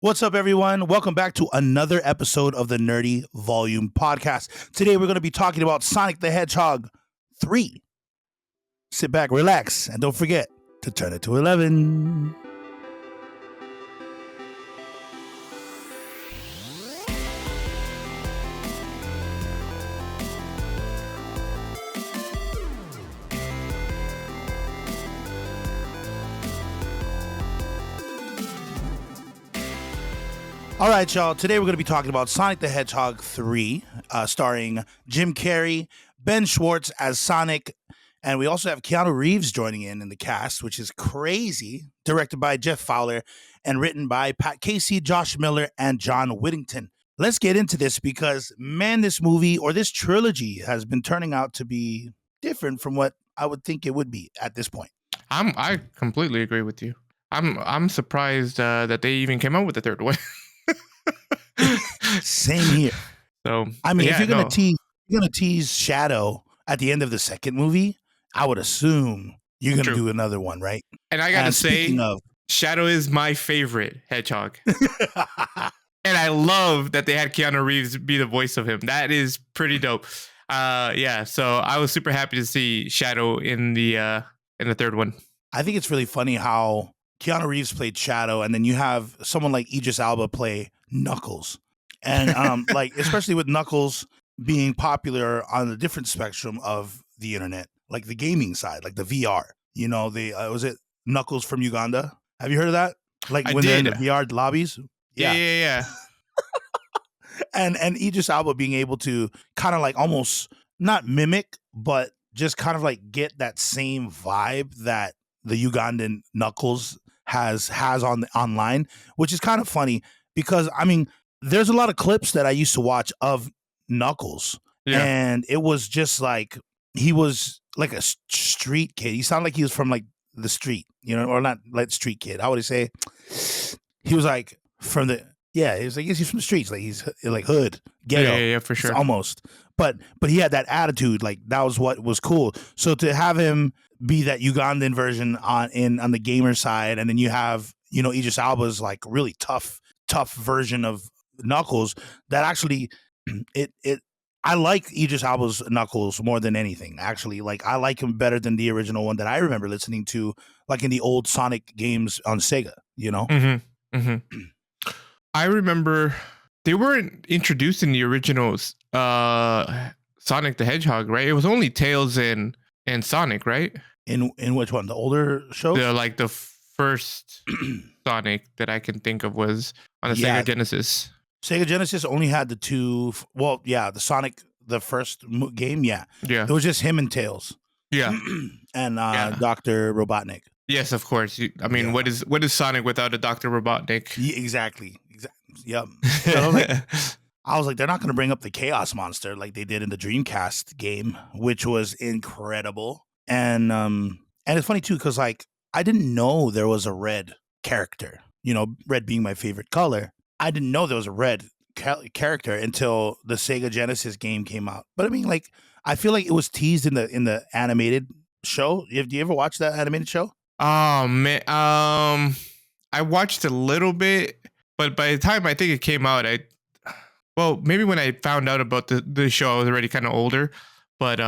What's up, everyone? Welcome back to another episode of the Nerdy Volume Podcast. Today, we're going to be talking about Sonic the Hedgehog 3. Sit back, relax, and don't forget to turn it to 11. All right, y'all. Today we're going to be talking about Sonic the Hedgehog 3, starring Jim Carrey, Ben Schwartz as Sonic, and we also have Keanu Reeves joining in the cast, which is crazy. Directed by Jeff Fowler and written by Pat Casey, Josh Miller, and John Whittington. Let's get into this because, man, this movie or this trilogy has been turning out to be different from what I would think it would be at this point. I completely agree with you. I'm surprised that they even came out with the third one. Same here. So I mean, if you're gonna tease Shadow at the end of the second movie, I would assume you're gonna do another one, right? And I gotta say, Shadow is my favorite hedgehog. And I love that they had Keanu Reeves be the voice of him. That is pretty dope. Yeah. So I was super happy to see Shadow in the third one. I think it's really funny how Keanu Reeves played Shadow, and then you have someone like Idris Elba play Knuckles. And like, especially with Knuckles being popular on a different spectrum of the internet, like the gaming side, like the VR. You know, was it Knuckles from Uganda? Have you heard of that? Like when they're in the VR lobbies? Yeah. And Idris Elba being able to kind of like almost not mimic, but just kind of like get that same vibe that the Ugandan Knuckles has on online, which is kind of funny because I mean, there's a lot of clips that I used to watch of Knuckles, and it was just like he was like a street kid. He sounded like he was from like the street, you know, or not like street kid. How would I say? He was like from the he was like, he's from the streets, like he's like hood ghetto, yeah, for sure, almost. But he had that attitude, like that was what was cool. So to have him be that Ugandan version on the gamer side, and then you have, you know, Idris Elba's like really tough version of Knuckles. That actually, I like Idris Elba's Knuckles more than anything. Actually, like I like him better than the original one that I remember listening to, like in the old Sonic games on Sega. You know. I remember they weren't introduced in the originals. Sonic the Hedgehog, right? It was only Tails and Sonic, right? In which one? The older show? The first Sonic that I can think of was on the Sega Genesis. Sega Genesis only had the two. Well, yeah, the Sonic, the first game. Yeah. It was just him and Tails. Yeah. And Dr. Robotnik. Yes, of course. I mean, what is Sonic without a Dr. Robotnik? Yeah, exactly. Yep. So I was like, they're not going to bring up the Chaos Monster like they did in the Dreamcast game, which was incredible. And it's funny too, because like I didn't know there was a red character. You know, red being my favorite color. I didn't know there was a red character until the Sega Genesis game came out. But I mean, like, I feel like it was teased in the animated show. Do you ever watch that animated show? Oh man, I watched a little bit, but by the time I think it came out, maybe when I found out about the show, I was already kind of older. But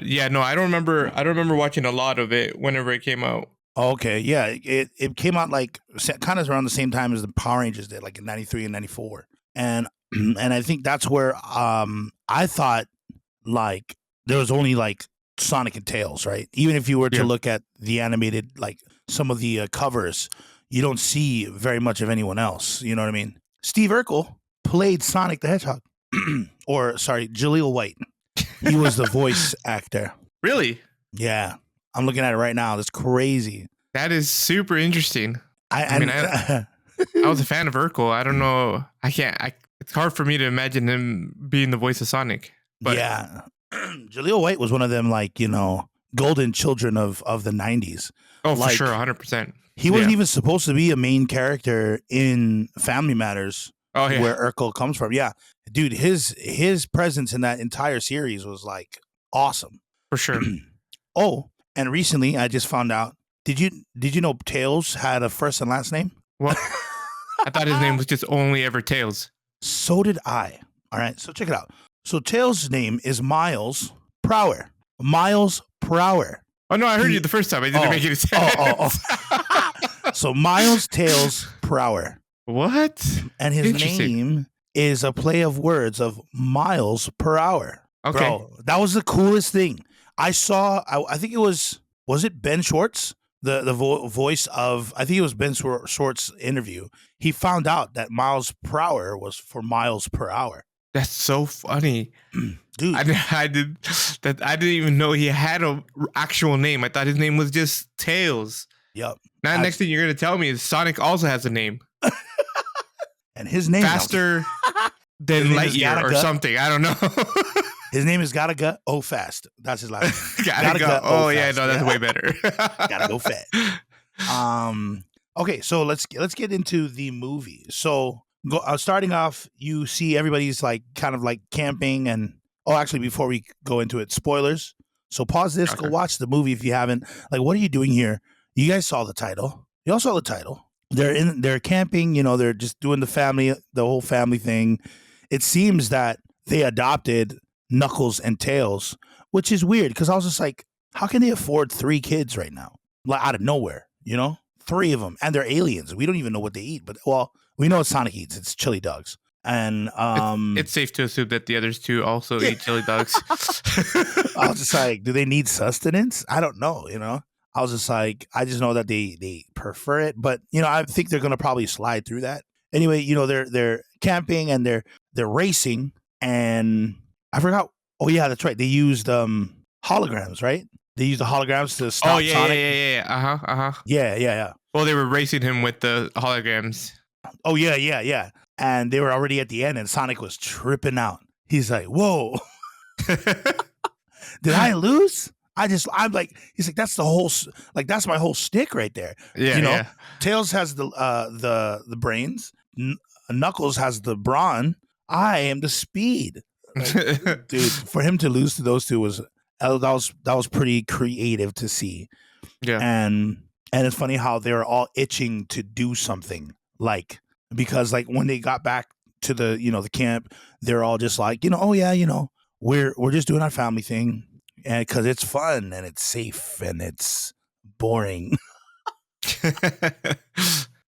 yeah, no, I don't remember watching a lot of it whenever it came out. Okay, yeah, it came out like kind of around the same time as the Power Rangers did, like in '93 and '94, and I think that's where I thought like there was only like Sonic and Tails, right? Even if you were to look at the animated, like some of the covers, you don't see very much of anyone else. You know what I mean? Steve Urkel played Sonic the Hedgehog, or sorry, Jaleel White. He was the voice actor. Really? Yeah. I'm looking at it right now. That's crazy. That is super interesting. I mean, I was a fan of Urkel. I don't know. It's hard for me to imagine him being the voice of Sonic. But yeah. Jaleel White was one of them, like, you know, golden children of the 90s. Oh, for sure. 100%. He wasn't even supposed to be a main character in Family Matters. Oh, yeah. Where Urkel comes from. Yeah. Dude, his presence in that entire series was like awesome. For sure. Oh, and recently I just found out, did you know Tails had a first and last name? What? I thought his name was just only ever Tails. So did I. All right, so check it out. So Tails' name is Miles Prower. Miles Prower. Oh no, I heard you the first time. I didn't make any sense. So Miles Tails Prower. What? And his name is a play of words of miles per hour. Okay. Bro, that was the coolest thing. I saw, I think it was it Ben Schwartz? The voice of, I think it was Ben Schwartz's interview. He found out that miles per hour was for miles per hour. That's so funny. Dude. I didn't even know he had an actual name. I thought his name was just Tails. Yep. Now, the next thing you're going to tell me is Sonic also has a name. And his name Faster than Lightyear or something. I don't know. His name is Gotta Go Fast. That's his last name. Gotta go. Oh yeah, no, that's way better. Gotta go fast. Okay, so let's get into the movie. So starting off, you see everybody's like kind of like camping, and actually, before we go into it, spoilers. So pause this, go watch the movie if you haven't. Like, what are you doing here? You guys saw the title. You all saw the title. They're camping, they're just doing the whole family thing. It seems that they adopted Knuckles and Tails, which is weird because I was just like, how can they afford 3 kids right now? Like out of nowhere, 3 of them, and they're aliens. We don't even know what they eat, but we know what Sonic eats. It's chili dogs. And it's safe to assume that the others 2 also eat chili dogs. I was just like, do they need sustenance? I don't know, I was just like, I just know that they prefer it, but I think they're gonna probably slide through that. Anyway, they're camping and they're racing, and I forgot. Oh yeah, that's right. They used holograms, right? They used the holograms to stop Sonic. Yeah. Yeah. Well, they were racing him with the holograms. Oh yeah. And they were already at the end, and Sonic was tripping out. He's like, "Whoa, did I lose?" I'm like, he's like, that's that's my whole stick right there. Yeah. Tails has the brains. Knuckles has the brawn. I am the speed. Like, dude, for him to lose to those 2 was pretty creative to see. Yeah. And it's funny how they're all itching to do something, because when they got back to the the camp, they're all just like, oh yeah, we're just doing our family thing. And because it's fun and it's safe and it's boring.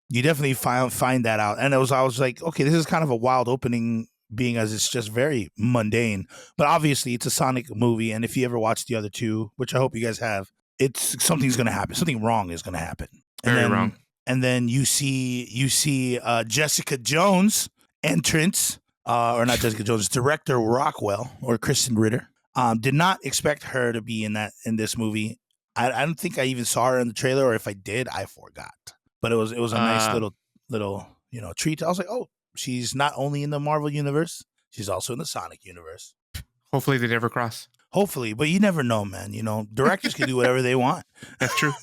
You definitely find that out. And I was like, okay, this is kind of a wild opening, being as it's just very mundane. But obviously it's a Sonic movie, and if you ever watched the other 2, which I hope you guys have, something's gonna happen. Something wrong is gonna happen. Very wrong. And then you see Jessica Jones entrance, or not Jessica Jones, director Rockwell or Kristen Ritter. Did not expect her to be in this movie. I don't think I even saw her in the trailer, or if I did, I forgot. But it was a nice little treat. I was like, oh, she's not only in the Marvel universe, she's also in the Sonic universe. Hopefully they never cross. Hopefully, but you never know, man. Directors can do whatever they want. That's true.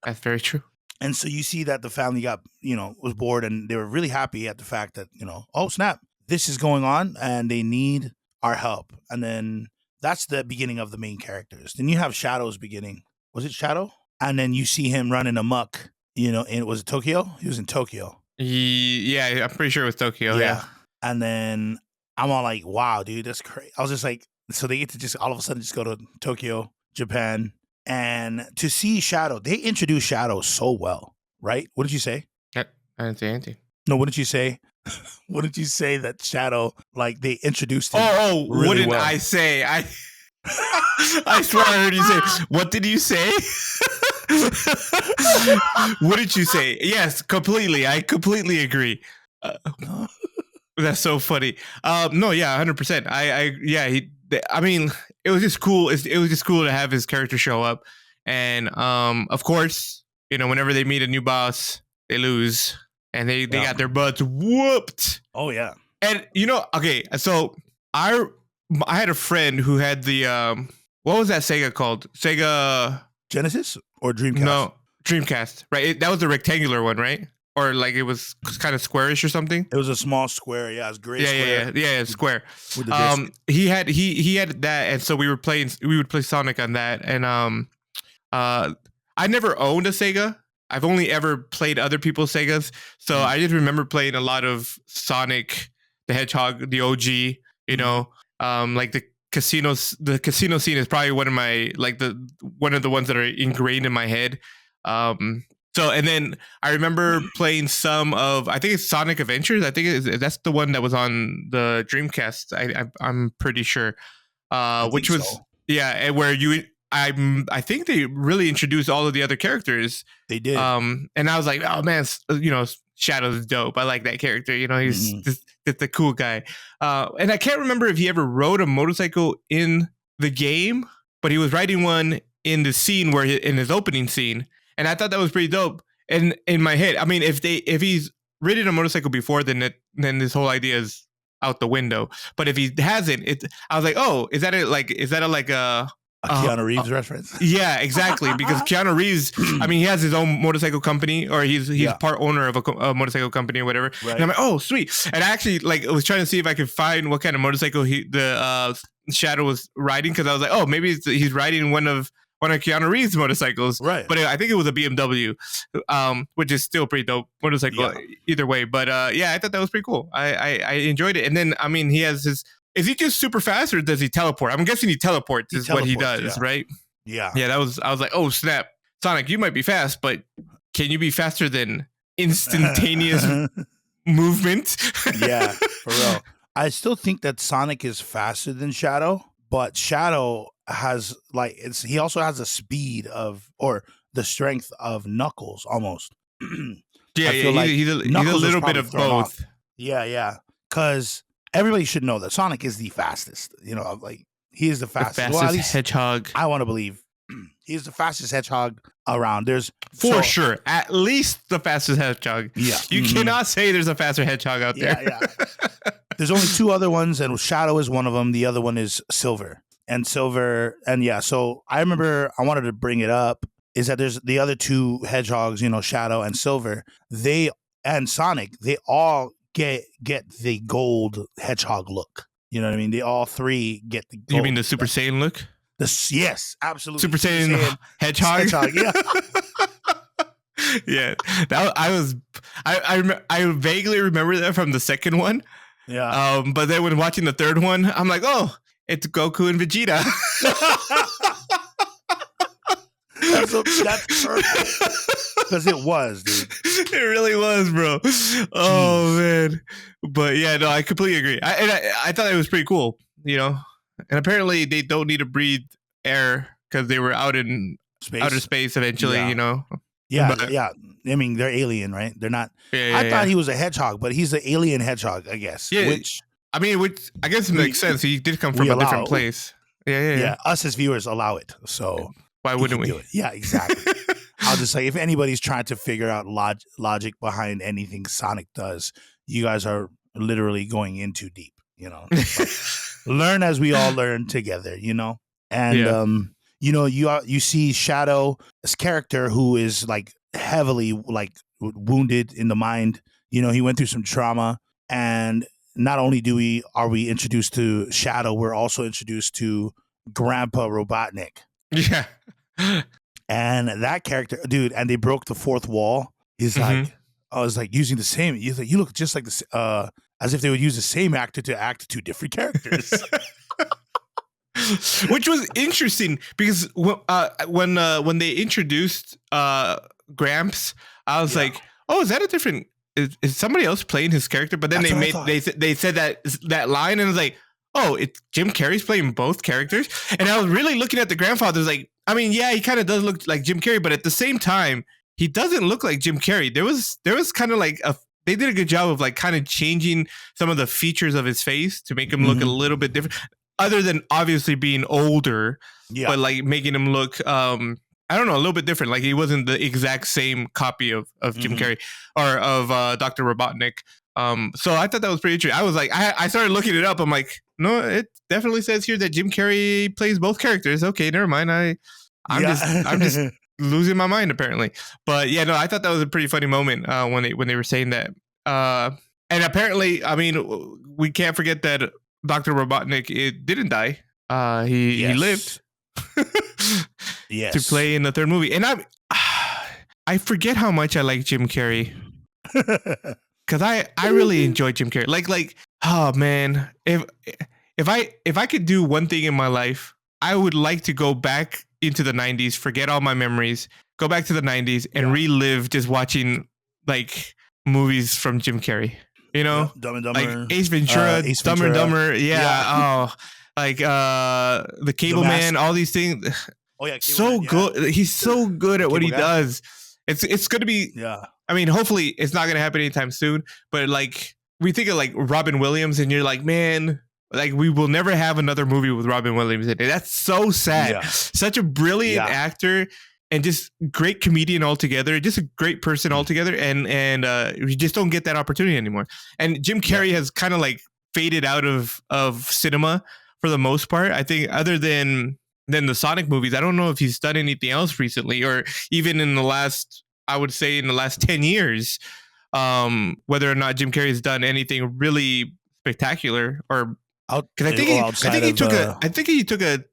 That's very true. And so you see that the family got, was bored, and they were really happy at the fact that, oh snap, this is going on and they need our help. And then that's the beginning of the main characters. Then you have Shadow's beginning. Was it Shadow? And then you see him running amok, and was it Tokyo? He was in Tokyo. Yeah, I'm pretty sure it was Tokyo. Yeah. And then I'm all like, wow, dude, that's crazy. I was just like, so they get to just all of a sudden just go to Tokyo, Japan. And to see Shadow, they introduced Shadow so well, right? What did you say? I didn't say anything. No, what did you say? What did you say that Shadow, they introduced him? Really what did I say? I swear I heard you say, what did you say? What did you say? Yes, completely. I completely agree. That's so funny. No, yeah, 100%. I mean, it was just cool. It was just cool to have his character show up. And of course, whenever they meet a new boss, they lose. And they got their butts whooped. Oh yeah. And okay, so I had a friend who had the what was that Sega called? Sega Genesis or Dreamcast? No, Dreamcast. Right, that was the rectangular one, right? Or it was kind of squarish or something. It was a small square. Yeah, it was gray. Yeah, square. With the disc. He had that, and so we would play Sonic on that. And I never owned a Sega. I've only ever played other people's Segas, so I just remember playing a lot of Sonic the Hedgehog, the OG. You know, like the casinos. The casino scene is probably one of my one of the ones that are ingrained in my head. So and then I remember playing some of, I think it's Sonic Adventures. I think that's the one that was on the Dreamcast. I'm pretty sure. I think Which was so. yeah, and where I think they really introduced all of the other characters. They did. And I was like, oh man, you know, Shadow's dope. I like that character. You know, he's just the cool guy. And I can't remember if he ever rode a motorcycle in the game, but he was riding one in the scene in his opening scene, and I thought that was pretty dope. And in my head, I mean, if he's ridden a motorcycle before, then this whole idea is out the window. But if he hasn't, I was like, oh, is that a Keanu Reeves reference? Yeah, exactly. Because Keanu Reeves, I mean, he has his own motorcycle company, or he's part owner of a motorcycle company or whatever. Right. And I'm like, oh, sweet. And I actually was trying to see if I could find what kind of motorcycle Shadow was riding, because I was like, oh, maybe he's riding one of Keanu Reeves' motorcycles. Right. But I think it was a BMW, which is still pretty dope motorcycle either way. But I thought that was pretty cool. I enjoyed it. And then, I mean, he has his. Is he just super fast, or does he teleport? I'm guessing he teleports is what he does, right? Yeah. Yeah, I was like, oh, snap. Sonic, you might be fast, but can you be faster than instantaneous movement? Yeah, for real. I still think that Sonic is faster than Shadow, but Shadow has he also has the speed or the strength of Knuckles almost. He's a little bit of both. Off. Yeah. Because everybody should know that Sonic is the fastest. You know, he is the fastest. The fastest hedgehog. I want to believe he's the fastest hedgehog around. There's sure at least the fastest hedgehog. Yeah, you cannot say there's a faster hedgehog out there. Yeah. There's only two other ones, and Shadow is one of them. The other one is Silver. So I remember I wanted to bring it up is that there's the other two hedgehogs, you know, Shadow and Silver. And Sonic, they all get the gold hedgehog look. You know what I mean? They all three get the gold. You mean the Super Saiyan look? Yes, absolutely. Super Saiyan hedgehog? Yeah. Yeah. I vaguely remember that from the second one. Yeah. But then when watching the third one, I'm like, oh, it's Goku and Vegeta. That's perfect. Because it was, dude. It really was, bro. Oh, man. But yeah, no, I completely agree. I thought it was pretty cool, you know. And apparently they don't need to breathe air because they were out in outer space eventually, you know. Yeah, yeah. I mean, they're alien, right? They're not. I thought he was a hedgehog, but he's the alien hedgehog, I guess. Yeah. Which I guess it makes sense. He did come from a different place. Yeah. Us as viewers allow it. So why wouldn't we? Do it? Yeah, exactly. I'll just say, if anybody's trying to figure out logic behind anything Sonic does, you guys are literally going in too deep, you know. Learn as we all learn together, you know. And you know, you see Shadow's character, who is heavily wounded in the mind. You know, he went through some trauma, and not only are we introduced to Shadow, we're also introduced to Grandpa Robotnik. Yeah. And that character, dude, and they broke the fourth wall. He's I was using the same. You look just like this, as if they would use the same actor to act two different characters. Which was interesting because when they introduced Gramps, I was like, oh, is that a different? Is somebody else playing his character? But then they said that line, and I was like, oh, it's Jim Carrey's playing both characters. And I was really looking at the grandfather, I mean, yeah, he kind of does look like Jim Carrey, but at the same time, he doesn't look like Jim Carrey. There was kind of they did a good job of kind of changing some of the features of his face to make him look a little bit different, other than obviously being older, but making him look, I don't know, a little bit different. He wasn't the exact same copy of Jim Carrey or of Dr. Robotnik. So I thought that was pretty interesting. I was I started looking it up. I'm like, no, it definitely says here that Jim Carrey plays both characters. Okay, never mind. I'm just losing my mind apparently. But yeah, no, I thought that was a pretty funny moment when they were saying that. And apparently, I mean, we can't forget that Dr. Robotnik didn't die. He lived. Yes. To play in the third movie. And I forget how much I like Jim Carrey. Because I really enjoy Jim Carrey. Like oh man, if I could do one thing in my life, I would like to go back into the 90s, forget all my memories, go back to the 90s and relive just watching like movies from Jim Carrey. You know? Yep, Dumb and Like Dumber, Ace Ventura, Ace Dumber and Ventura. Dumber. Yeah. Oh, like the Cable Man, all these things. Oh yeah, Cable So Man, yeah. good. He's so good at what he Cable Guy. does. It's gonna be. Yeah. I mean, hopefully it's not gonna happen anytime soon. But like we think of like Robin Williams, and you're like, man, like we will never have another movie with Robin Williams in it. That's so sad. Yeah. Such a brilliant actor and just great comedian altogether. Just a great person altogether. And we just don't get that opportunity anymore. And Jim Carrey has kind of like faded out of cinema for the most part. I think other than the Sonic movies, I don't know if he's done anything else recently, or even in the last, I would say in the last 10 years, whether or not Jim Carrey has done anything really spectacular, or because I think he took a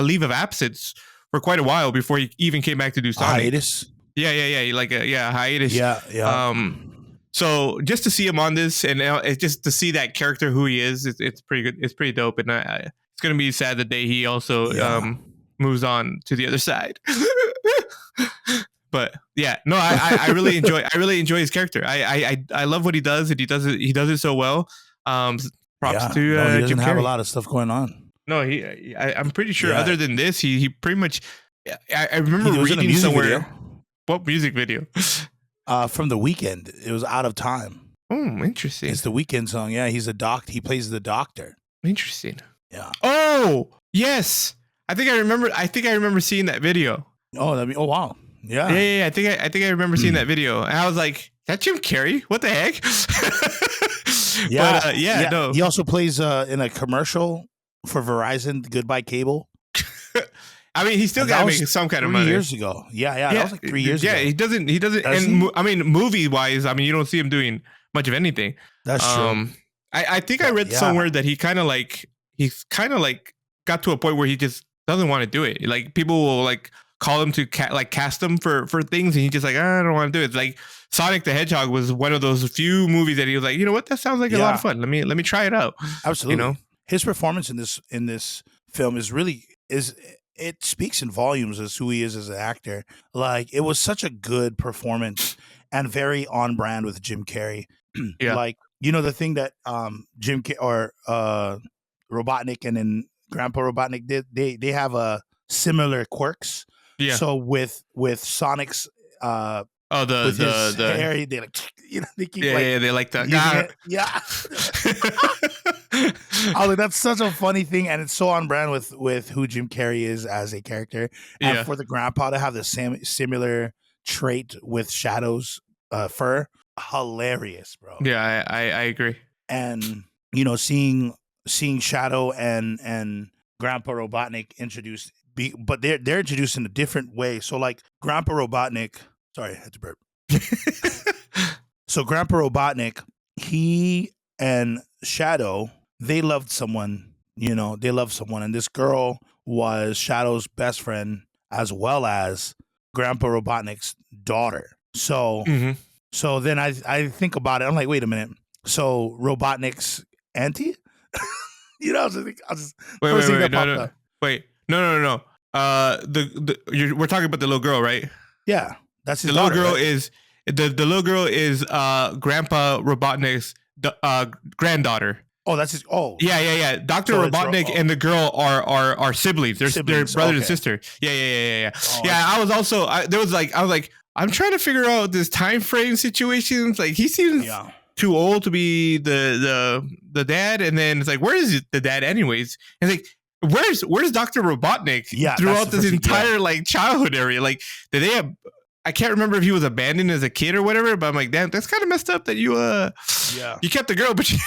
leave of absence for quite a while before he even came back to do Sonic. Hiatus. Yeah, like a hiatus. Yeah. So just to see him on this, and it's just to see that character who he is, it's pretty good. It's pretty dope, and it's gonna be sad the day he also moves on to the other side. But yeah, no, I really enjoy his character. I love what he does, and he does it so well. Props to he doesn't Jim have Carrey. a lot of stuff going on. No, I'm pretty sure. Other than this, he pretty much. I remember reading somewhere. Video. What music video? From The Weeknd. It was Out of Time. Oh, interesting. It's the Weeknd song. Yeah, he's a doctor. He plays the doctor. Interesting. Yeah. Oh, yes. I think I remember seeing that video. Oh, wow. Yeah. Yeah. I think I remember seeing that video. And I was like, that Jim Carrey? What the heck? Yeah. But, no. He also plays in a commercial for Verizon, Goodbye Cable. I mean, he still got to make some kind of money. 3 years ago. Yeah. That was like 3 years ago. Yeah, he doesn't. I mean, movie wise, I mean, you don't see him doing much of anything. That's true. I think I read somewhere that he's kind of like got to a point where he just doesn't want to do it. Like people will like call him to cast him for things, and he's just like, I don't want to do it. It's like Sonic the Hedgehog was one of those few movies that he was like, you know what, that sounds like a lot of fun. Let me try it out. Absolutely. You know, his performance in this film it speaks in volumes as who he is as an actor. Like it was such a good performance and very on brand with Jim Carrey. Yeah. Like, you know, the thing that Robotnik and then Grandpa Robotnik did, they have a similar quirks. Yeah. So with Sonic's the hair, they like, you know, they keep they like that. Yeah. I mean, that's such a funny thing, and it's so on brand with who Jim Carrey is as a character. And for the grandpa to have the same similar trait with Shadow's fur, hilarious, bro. Yeah, I agree. And you know, seeing Shadow and Grandpa Robotnik introduced, but they're introduced in a different way. So like Grandpa Robotnik, sorry, I had to burp. So Grandpa Robotnik, he and Shadow, they loved someone, and this girl was Shadow's best friend as well as Grandpa Robotnik's daughter. So so then I think about it. I'm like, wait a minute. So Robotnik's auntie? You know, wait, no. We're talking about the little girl, right? Yeah, that's his the daughter, little girl right? is the little girl is Grandpa Robotnik's granddaughter. Oh, that's his. Oh, yeah. Dr. Robotnik and the girl are siblings. They're brother and sister. Yeah. Oh, I was also I'm trying to figure out this time frame situations. Like he seems too old to be the dad, and then it's like, where is the dad anyways? And it's like, where's Dr. Robotnik throughout this entire like childhood area? Like, did they have? I can't remember if he was abandoned as a kid or whatever, but I'm like, damn, that's kind of messed up that you kept the girl, but you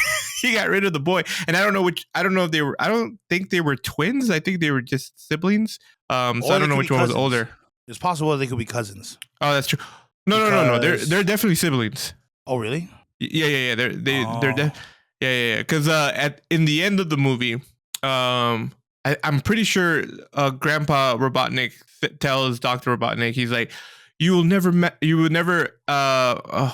got rid of the boy. And I don't think they were twins. I think they were just siblings. So I don't know which one was older. It's possible they could be cousins. Oh, that's true. No. They're definitely siblings. Oh, really? Yeah. Yeah. Because in the end of the movie, I'm pretty sure Grandpa Robotnik tells Dr. Robotnik, he's like, you will never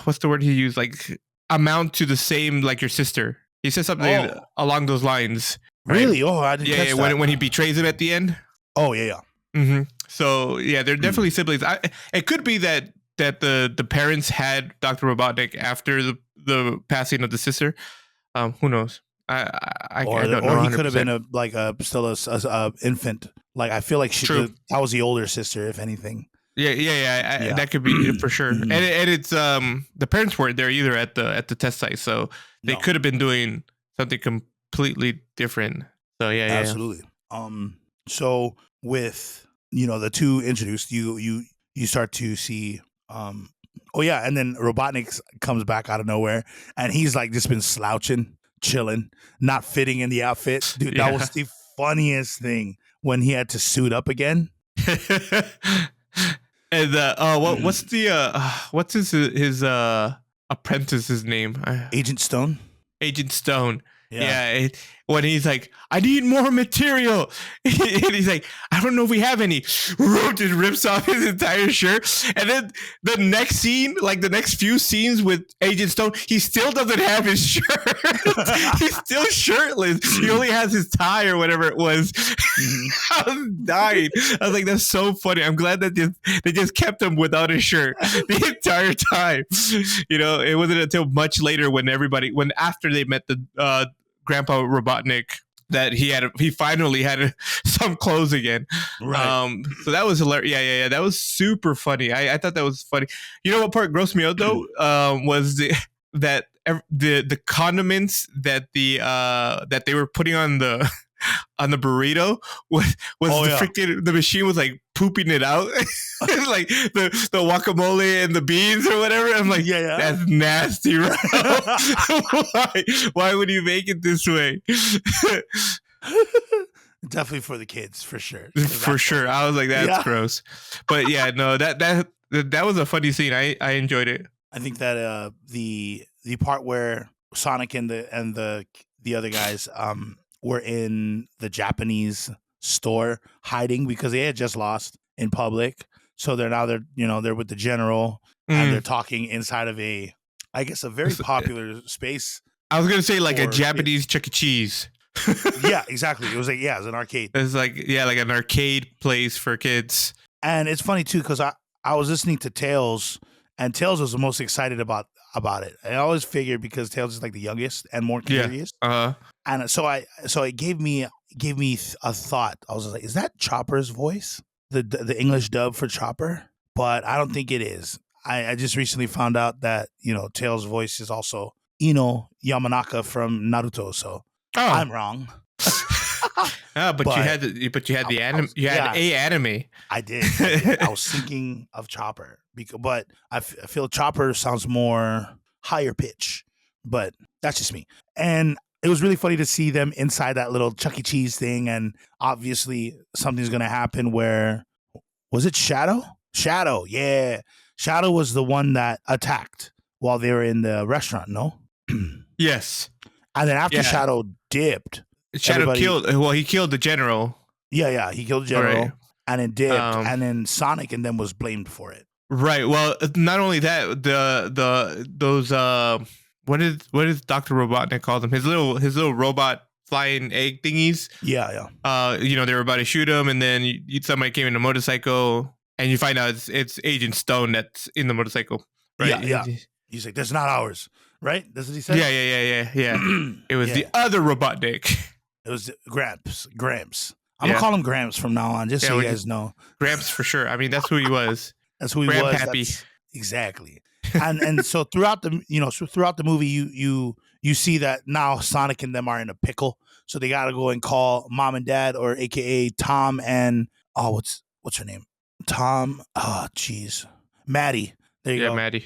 what's the word he used, like amount to the same like your sister. He said something Oh, along those lines, right? really? Oh, I didn't Yeah, catch yeah. that. When he betrays him at the end. Oh, yeah, So yeah, they're yeah. definitely siblings. It could be that the parents had Dr. Robotnik after the passing of the sister. Who knows? I don't know Or he could have 100%. been still a infant. Like I feel like True. that was the older sister, if anything. Yeah. Yeah. That could be for sure. And Mhm. it's the parents weren't there either at the test site, so they No, could have been doing something completely different. So yeah. absolutely. So with the two introduced, you start to see. Oh yeah, and then Robotnik comes back out of nowhere, and he's like just been slouching, chilling, not fitting in the outfit. Dude, that Yeah. was the funniest thing when he had to suit up again. And what's his apprentice's name? Agent Stone. Agent Stone. Yeah. Yeah, when he's like, I need more material. And he's like, I don't know if we have any. Just rips off his entire shirt. And then the next scene, like the next few scenes with Agent Stone, he still doesn't have his shirt. He's still shirtless. He only has his tie or whatever it was. I was dying. I was like, that's so funny. I'm glad that they just kept him without his shirt the entire time. It wasn't until much later when after they met the Grandpa Robotnik that he finally had some clothes again. Right. So that was hilarious. Yeah. That was super funny. I thought that was funny. You know what part grossed me out though? Was the condiments that that they were putting on the on the burrito was the machine was like pooping it out. Like the guacamole and the beans or whatever. I'm like, Yeah. that's nasty, bro. Why would you make it this way? Definitely for the kids, for sure. For sure. I was like, that's gross. But yeah, no, that was a funny scene. I enjoyed it. I think that the part where Sonic and the other guys were in the Japanese store hiding because they had just lost in public. So they're with the general and they're talking inside of a very popular space. I was gonna say like a Japanese Chuck E. Cheese. Yeah, exactly. It was like it's an arcade. It's like like an arcade place for kids. And it's funny too because I was listening to Tails, and Tails was the most excited about it. I always figured because Tails is like the youngest and more curious. Yeah. And so it gave me a thought. I was like, is that Chopper's voice? The English dub for Chopper? But I don't think it is. I just recently found out that, Tails' voice is also Ino Yamanaka from Naruto, so I'm wrong. But you had the anime. You had a anime. I did. I was thinking of Chopper, but I feel Chopper sounds more higher pitch. But that's just me. And it was really funny to see them inside that little Chuck E. Cheese thing, and obviously something's gonna happen. Where was it? Shadow? Shadow, yeah. Shadow was the one that attacked while they were in the restaurant. No. Yes. And then after Shadow dipped, he killed the general. Yeah, he killed the general, right. And then dipped, and then Sonic and them was blamed for it. Right. Well, not only that, those what is Dr. Robotnik called them? His little robot flying egg thingies. Yeah. They were about to shoot him, and then somebody came in a motorcycle, and you find out it's Agent Stone that's in the motorcycle. Right. Yeah. He's like, "That's not ours." Right? That's what he said. Yeah. It was the other Robotnik. It was Gramps. I'm gonna call him Gramps from now on, just so you guys know. Gramps for sure. I mean, that's who he was. That's who he was. Grandpappy. Exactly. And so throughout the movie, you see that now Sonic and them are in a pickle, so they gotta go and call Mom and Dad, or AKA Tom and what's her name? Tom. Oh, jeez, Maddie. There you go. Yeah, Maddie.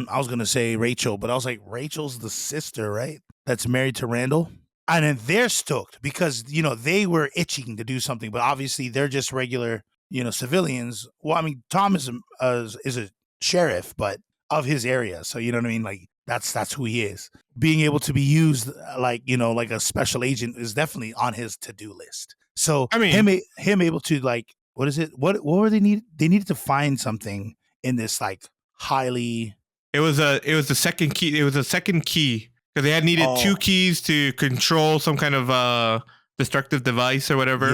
I was gonna say Rachel, but I was like, Rachel's the sister, right? That's married to Randall. And then they're stoked because they were itching to do something, but obviously they're just regular civilians. Well, I mean, Tom is a sheriff, but of his area, so you know what I mean. Like that's who he is. Being able to be used like a special agent is definitely on his to-do list. So I mean, him able to, like, what is it? What were they need? They needed to find something in this like highly. It was the second key. It was a second key because they had needed 2 keys to control some kind of destructive device or whatever.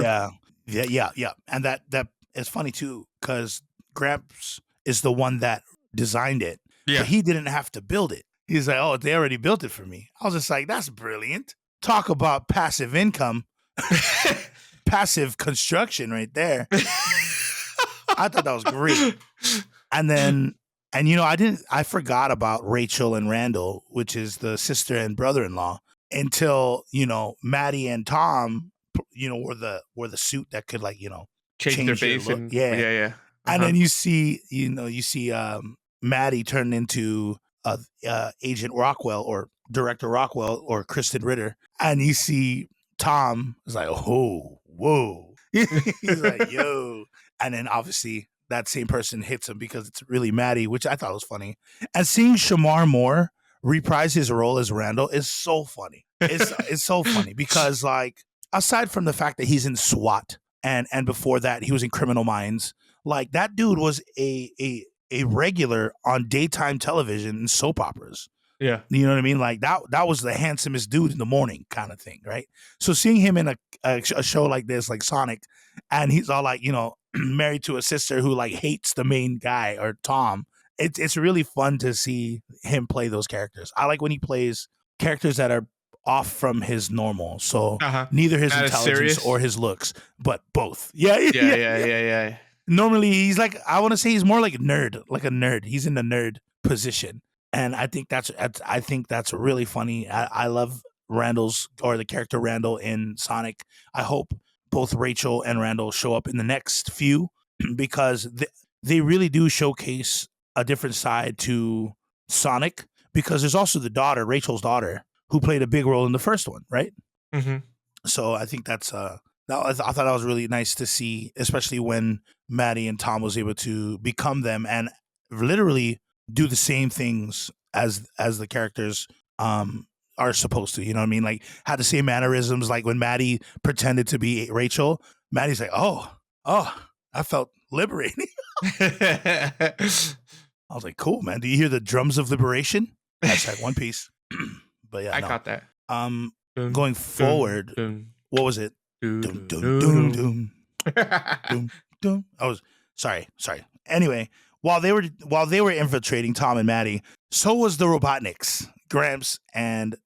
Yeah. And that is funny too because Gramps is the one that designed it. Yeah. But he didn't have to build it. He's like, oh, they already built it for me. I was just like, that's brilliant. Talk about passive income, passive construction right there. I thought that was great. And I forgot about Rachel and Randall, which is the sister and brother-in-law, until, Maddie and Tom, were the suit that could change their face. And, yeah. Uh-huh. And then you see Maddie turn into Agent Rockwell or Director Rockwell or Kristen Ritter. And you see Tom is like, oh, whoa. He's like, yo. And then obviously that same person hits him because it's really Maddie, which I thought was funny. And seeing Shamar Moore reprise his role as Randall is so funny. It's so funny because aside from the fact that he's in SWAT and before that he was in Criminal Minds, that dude was a regular on daytime television and soap operas. Yeah. You know what I mean? That was the handsomest dude in the morning kind of thing, right? So seeing him in a show like this, like Sonic, and he's all married to a sister who hates the main guy or Tom. It's really fun to see him play those characters. I like when he plays characters that are off from his normal. So neither his intelligence or his looks, but both. Yeah. Normally he's I want to say he's more like a nerd. He's in the nerd position. And I think that's really funny. I love the character Randall in Sonic. I hope both Rachel and Randall show up in the next few because they really do showcase a different side to Sonic because there's also the daughter, Rachel's daughter, who played a big role in the first one, right? Mm-hmm. So I think I thought that was really nice to see, especially when Maddie and Tom was able to become them and literally do the same things as the characters are supposed to, you know what I mean? Had the same mannerisms. When Maddie pretended to be Rachel, Maddie's like, oh, I felt liberating. I was like, cool, man. Do you hear the drums of liberation? Hashtag One Piece. But yeah, I caught that. Going forward, what was it? Doom, doom, doom, doom. Doom, doom. I was sorry. Anyway, while they were infiltrating Tom and Maddie, so was the Robotniks, Gramps and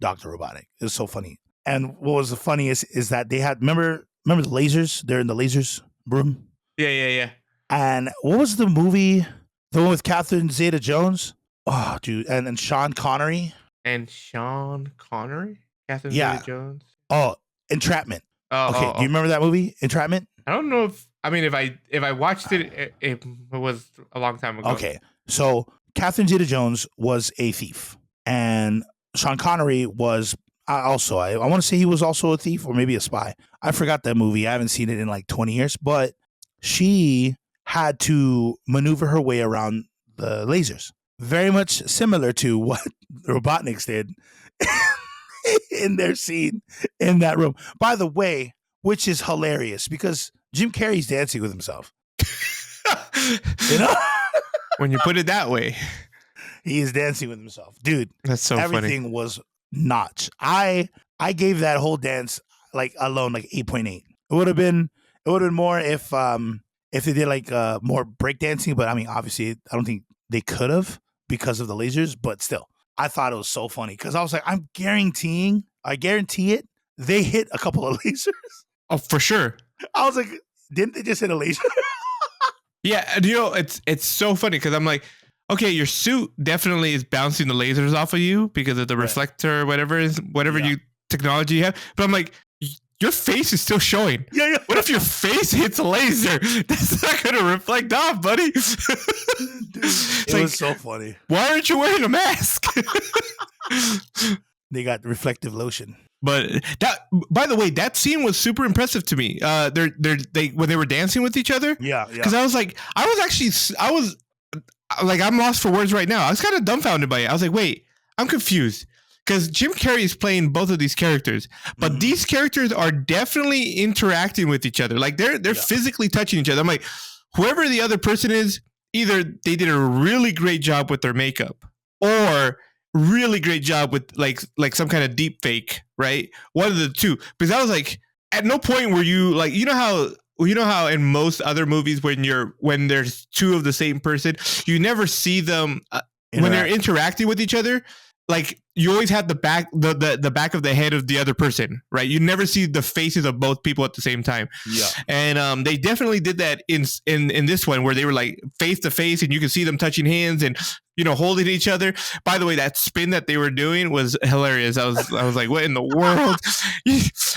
Dr. Robotnik. It was so funny. And what was the funniest is that they had remember the lasers? They're in the lasers room. Yeah. And what was the movie? The one with Catherine Zeta-Jones? Oh, dude, and Sean Connery. And Sean Connery? Catherine Zeta-Jones? Oh, Entrapment. Okay, do you remember that movie, Entrapment? I don't know if I watched it, it was a long time ago. Okay, so Catherine Zeta-Jones was a thief, and Sean Connery was also, I want to say he was also a thief or maybe a spy. I forgot that movie. I haven't seen it in 20 years, but she had to maneuver her way around the lasers. Very much similar to what the Robotniks did in their scene in that room. By the way, which is hilarious because Jim Carrey's dancing with himself. When you put it that way. He is dancing with himself. Dude, that's so everything funny. Was notch. I gave that whole dance alone 8.8. It would have been more if they did more breakdancing, but I mean obviously I don't think they could have because of the lasers, but still. I thought it was so funny because I was like, I guarantee it, they hit a couple of lasers. Oh, for sure. I was like, didn't they just hit a laser? Yeah, it's so funny because I'm like, okay, your suit definitely is bouncing the lasers off of you because of the reflector or whatever technology you have. But I'm like, your face is still showing. Yeah. What if your face hits a laser? That's not going to reflect off, buddy. Dude, it was so funny. Why aren't you wearing a mask? They got reflective lotion. But that, by the way, that scene was super impressive to me. They when they were dancing with each other. Yeah. Because I was I'm lost for words right now. I was kind of dumbfounded by it. I was like, wait, I'm confused. Because Jim Carrey is playing both of these characters, but these characters are definitely interacting with each other. They're physically touching each other. I'm like, whoever the other person is either they did a really great job with their makeup or really great job with like some kind of deep fake, right? One of the two. Because I was like, at no point were you like, you know how in most other movies when there's two of the same person, you never see them when they're interacting with each other. Like you always have the back the back of the head of the other person, right? You never see the faces of both people at the same time. Yeah. And they definitely did that in this one where they were like face to face and you could see them touching hands and holding each other. By the way, that spin that they were doing was hilarious. I was like, what in the world?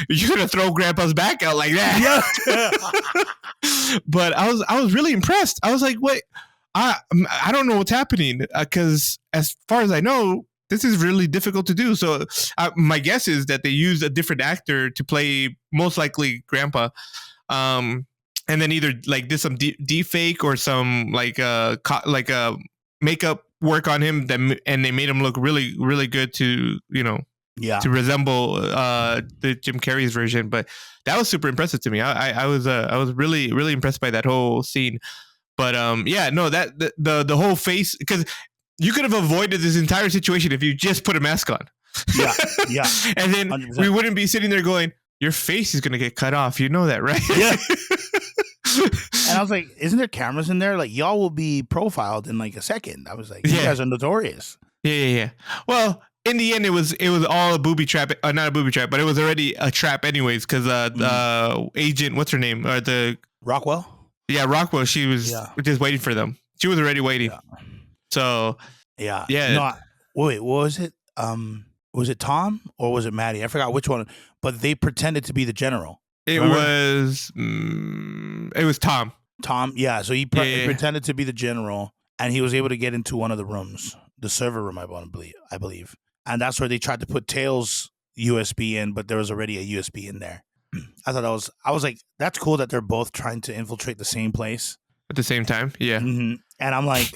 You're gonna throw Grandpa's back out like that? Yeah. But I was really impressed. I was like, what? I don't know what's happening because as far as I know, this is really difficult to do. So my guess is that they used a different actor to play most likely Grandpa, and then either like did some deep fake or some like makeup work on him and they made him look really really good to to resemble the Jim Carrey's version. But that was super impressive to me. I was really really impressed by that whole scene. But that the whole face, because you could have avoided this entire situation if you just put a mask on. Yeah. And then 100%. We wouldn't be sitting there going, your face is going to get cut off. You know that, right? Yeah. And I was like, isn't there cameras in there? Like, y'all will be profiled in like a second. I was like, you guys are notorious. Yeah. Well, in the end, it was all a booby trap. Not a booby trap, but it was already a trap anyways, because the agent, what's her name? Or the Rockwell? Yeah, Rockwell, she was just waiting for them. She was already waiting. Yeah. So yeah. No, wait, what was it? Was it Tom or was it Maddie? I forgot which one. But they pretended to be the general. It was Tom. Tom, yeah. So he pretended to be the general, and he was able to get into one of the rooms, the server room, I believe, and that's where they tried to put Tails' USB in, but there was already a USB in there. I thought I was like, that's cool that they're both trying to infiltrate the same place at the same time. Yeah. Mm-hmm. And I'm like,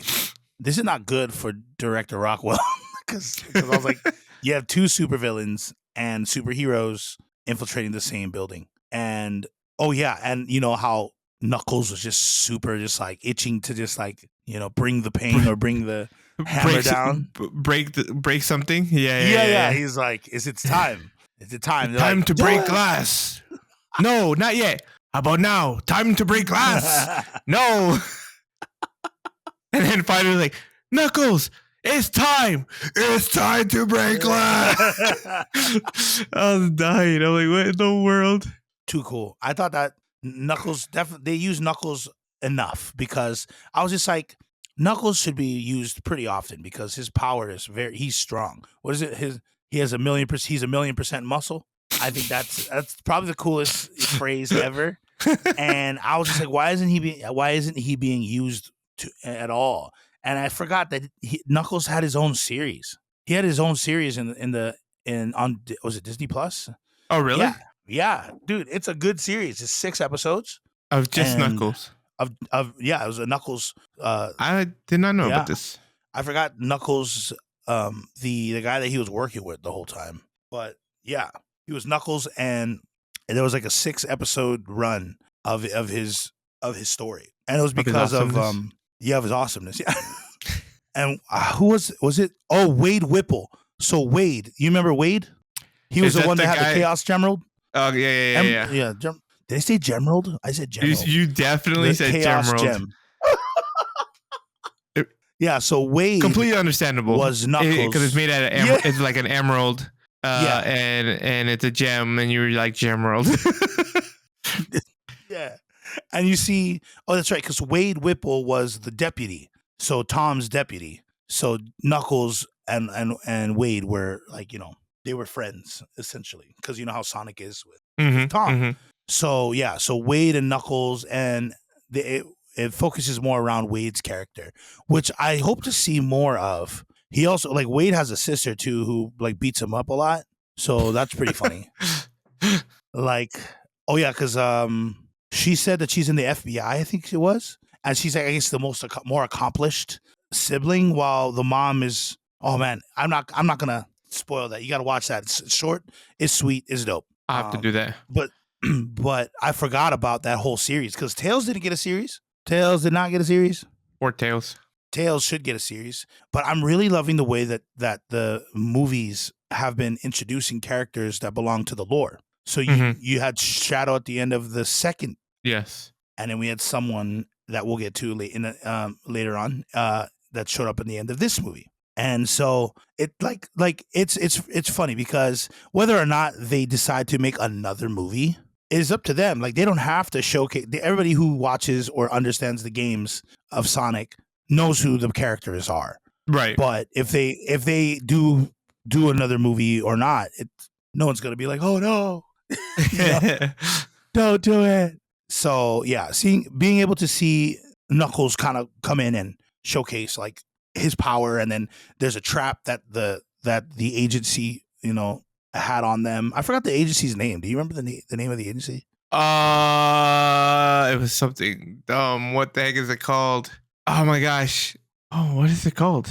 this is not good for director Rockwell because I was like, you have two supervillains and superheroes infiltrating the same building. And and you know how Knuckles was just super just like itching to just like, bring the pain or bring the hammer down. Break something. Yeah. He's like, it's time. It's time. Time to break glass. No, not yet. How about now? Time to break glass. No. And then finally like, Knuckles, it's time. It's time to break glass. I was dying. I'm like, what in the world? Too cool. I thought that Knuckles, definitely, they used Knuckles enough because I was just like, Knuckles should be used pretty often because his power is he's strong. What is it? He has he's 1,000,000% muscle. I think that's probably the coolest phrase ever. And I was just like, why isn't he being used at all? And I forgot that Knuckles had his own series. He had his own series on was it Disney Plus? Oh, really? Yeah, dude, it's a good series. It's 6 episodes of just Knuckles. It was a Knuckles. I did not know about this. I forgot Knuckles. The guy that he was working with the whole time, but yeah, he was Knuckles, and there was like a 6-episode run of his story, and it was because of his awesomeness. Yeah, and who was it? Oh, Wade Whipple. So Wade, you remember Wade? He was the one that had the Chaos Gemerald. Oh yeah. Did I say Gemerald? I said Gemerald. You definitely said Chaos Gemerald. Yeah, so Wade completely understandable was Knuckles because it's made out of it's like an emerald, and it's a gem, and you were like Gemerald. Yeah, and you see, that's right, because Wade Whipple was the deputy, so Tom's deputy. So Knuckles and Wade were like, they were friends essentially, because you know how Sonic is with Tom. Mm-hmm. So yeah, so Wade and Knuckles, and it focuses more around Wade's character, which I hope to see more of. He also, like, Wade has a sister too who like beats him up a lot, so that's pretty funny. Like, because she said that she's in the FBI, I think she was, and she's like, I guess the more accomplished sibling, while the mom is. Oh man, I'm not gonna spoil that. You got to watch that. It's short, it's sweet, it's dope. I have to do that, but I forgot about that whole series because Tails didn't get a series. Tails did not get a series. Or Tails. Tails should get a series, but I'm really loving the way that the movies have been introducing characters that belong to the lore. So you had Shadow at the end of the second, Yes. and then we had someone that we'll get to later on that showed up in the end of this movie. And so it it's funny because whether or not they decide to make another movie is up to them. Like they don't have to showcase. Everybody who watches or understands the games of Sonic knows who the characters are. Right. But if they do another movie or not, no one's gonna be like, oh no, don't do it. So yeah, being able to see Knuckles kind of come in and showcase like his power, and then there's a trap that the agency had on them. I forgot the agency's name. Do you remember the name of the agency? It was something dumb. What the heck is it called? Oh my gosh. Oh, what is it called?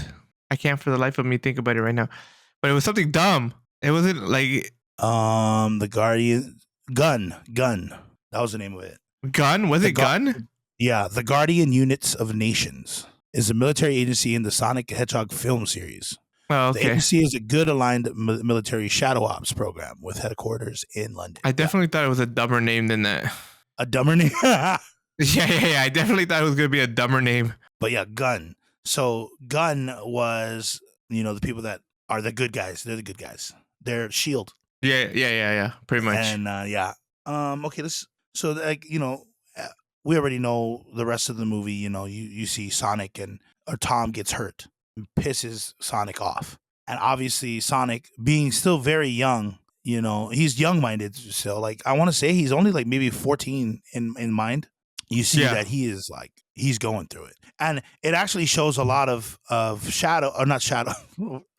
I can't for the life of me think about it right now. But it was something dumb. It wasn't like the Guardian Gun. That was the name of it. Gun? Was it Gun? Yeah, the Guardian Units of Nations is a military agency in the Sonic the Hedgehog film series. Oh, okay. The agency is a good aligned military shadow ops program with headquarters in London. I definitely thought it was a dumber name than that. A dumber name? Yeah. I definitely thought it was going to be a dumber name. But yeah, Gun. So Gun was, the people that are the good guys. They're the good guys. They're S.H.I.E.L.D. Yeah. Pretty much. And okay, so like, we already know the rest of the movie. You see Sonic or Tom gets hurt and pisses Sonic off. And obviously Sonic being still very young, he's young minded still. Like I want to say he's only like maybe 14 in mind. You see that he is like, he's going through it. And it actually shows a lot of shadow, or not shadow.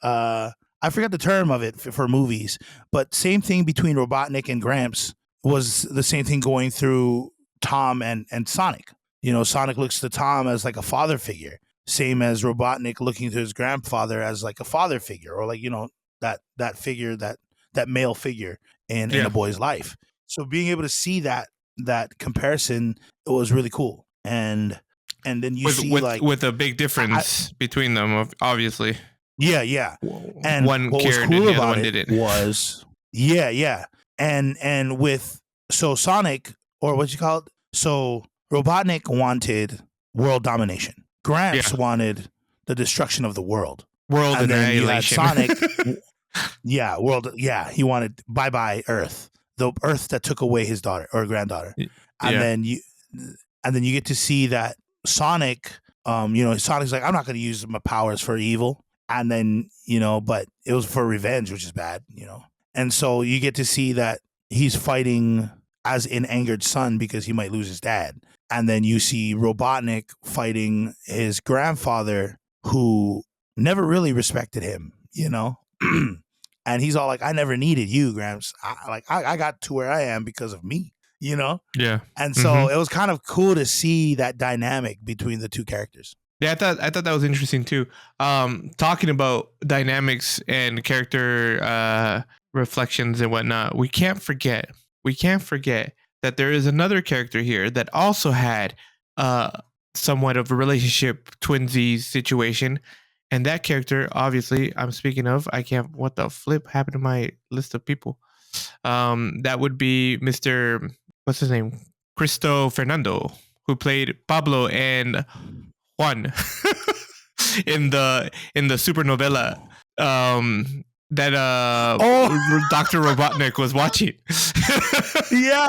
I forgot the term of it for movies, but same thing between Robotnik and Gramps was the same thing going through Tom and Sonic. Sonic looks to Tom as like a father figure, same as Robotnik looking to his grandfather as like a father figure, or like, that figure, that male figure in a boy's life. So being able to see that comparison, it was really cool. And then you see with a big difference between them, obviously. Yeah. And one what was cared cool and the about other one it didn't. was, and with Sonic, or what you call it? So Robotnik wanted world domination. Gramps wanted the destruction of the world. World and then annihilation. You had Sonic. World. Yeah, he wanted bye Earth, the Earth that took away his daughter or granddaughter. And then you get to see that Sonic. Sonic's like, I'm not going to use my powers for evil. And then, but it was for revenge, which is bad, And so you get to see that he's fighting as an angered son because he might lose his dad. And then you see Robotnik fighting his grandfather who never really respected him, And he's all like, I never needed you, Gramps. I got to where I am because of me, Yeah. And so it was kind of cool to see that dynamic between the two characters. Yeah, I thought that was interesting too. Talking about dynamics and character reflections and whatnot, we can't forget that there is another character here that also had somewhat of a relationship twinsies situation, and that character, obviously, I'm speaking of. What the flip happened to my list of people? That would be Mr. What's his name? Cristo Fernando, who played Pablo and Juan in the supernovela that Dr. Robotnik was watching. Yeah.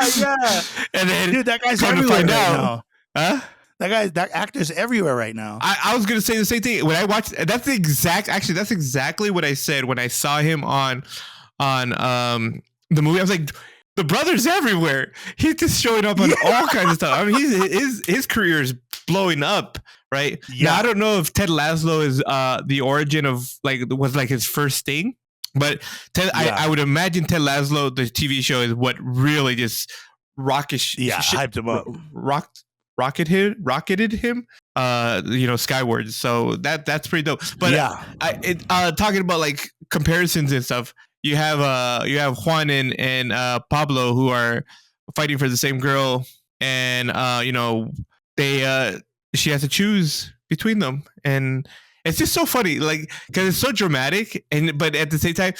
And then dude, that guy's come to everywhere find right out, now. That actor's everywhere right now. I was gonna say the same thing when I watched. That's exactly what I said when I saw him on the movie. I was like, the brother's everywhere. He's just showing up on all kinds of stuff. I mean, his career is blowing up, right? Yeah. Now, I don't know if Ted Laszlo is the origin of was his first thing, but I would imagine Ted Laszlo, the TV show, is what really just hyped him up, rocketed him, skyward. So that's pretty dope. But talking about comparisons and stuff. You have Juan and Pablo who are fighting for the same girl, and she has to choose between them, and it's just so funny, like because it's so dramatic, and but at the same time,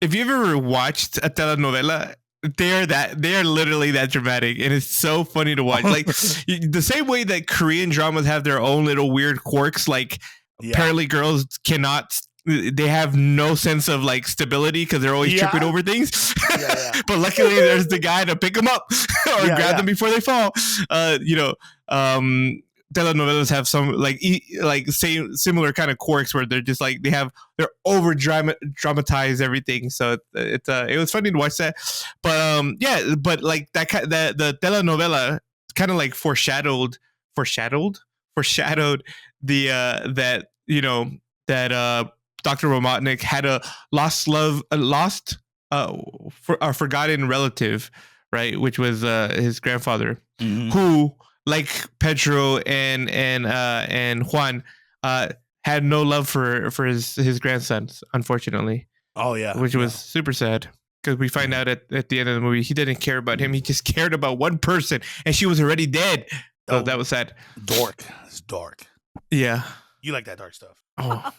if you ever watched a telenovela, they are literally that dramatic, and it's so funny to watch. Like the same way that Korean dramas have their own little weird quirks, like apparently girls cannot. They have no sense of like stability because they're always tripping over things. But luckily, there's the guy to pick them up or grab them before they fall. Telenovelas have some same similar kind of quirks where they're just like they're over dramatize everything. So it was funny to watch that, but like that the telenovela kind of like foreshadowed the that Dr. Robotnik had a forgotten relative, right? Which was his grandfather, who, like Pedro and Juan, had no love for his grandsons, unfortunately. Oh yeah, which was super sad because we find out at the end of the movie he didn't care about him. He just cared about one person, and she was already dead. So that was sad. Dork. It's dark. Yeah. You like that dark stuff. Oh,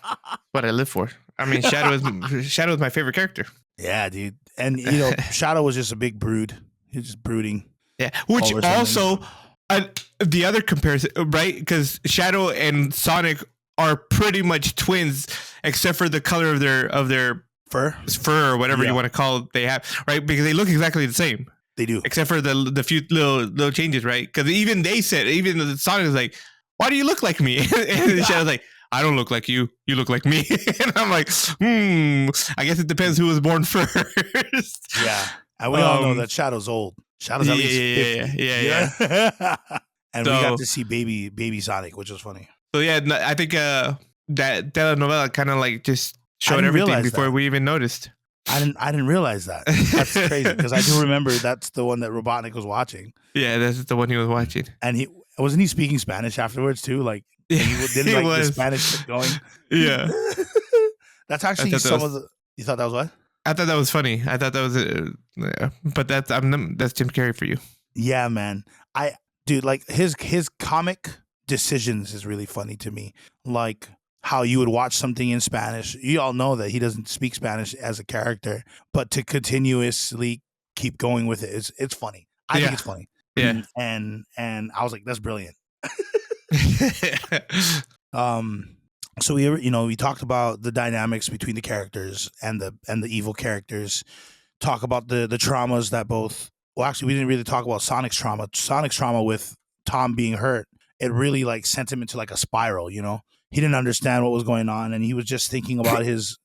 what I live for. I mean, Shadow is my favorite character. Yeah, dude. And, Shadow was just a big brood. He was just brooding. Yeah. Which also, the other comparison, right? Because Shadow and Sonic are pretty much twins, except for the color of their fur or whatever you want to call it they have, right? Because they look exactly the same. They do. Except for the few little changes, right? Because even Sonic is like, why do you look like me? And Shadow's like, I don't look like you. You look like me. And I'm like, I guess it depends who was born first. Yeah. And we all know that Shadow's old. Shadow's at least 50. Yeah. And we got to see baby Sonic, which was funny. So yeah, I think that telenovela kind of like just showed everything before we even noticed. I didn't realize that. That's crazy because I do remember that's the one that Robotnik was watching. Yeah, that's the one he was watching. And wasn't he speaking Spanish afterwards too? Like he didn't like the Spanish going. Yeah, that's actually some of the. You thought that was what? I thought that was funny. I thought that was, but that's Jim Carrey for you. Yeah, man. Dude, like his comic decisions is really funny to me. Like how you would watch something in Spanish. You all know that he doesn't speak Spanish as a character, but to continuously keep going with it, it's funny. I think it's funny. Yeah. And I was like, that's brilliant. So we talked about the dynamics between the characters and the evil characters. Talk about the traumas that both. Well, actually, we didn't really talk about Sonic's trauma. Sonic's trauma with Tom being hurt. It really like sent him into like a spiral. He didn't understand what was going on, and he was just thinking about his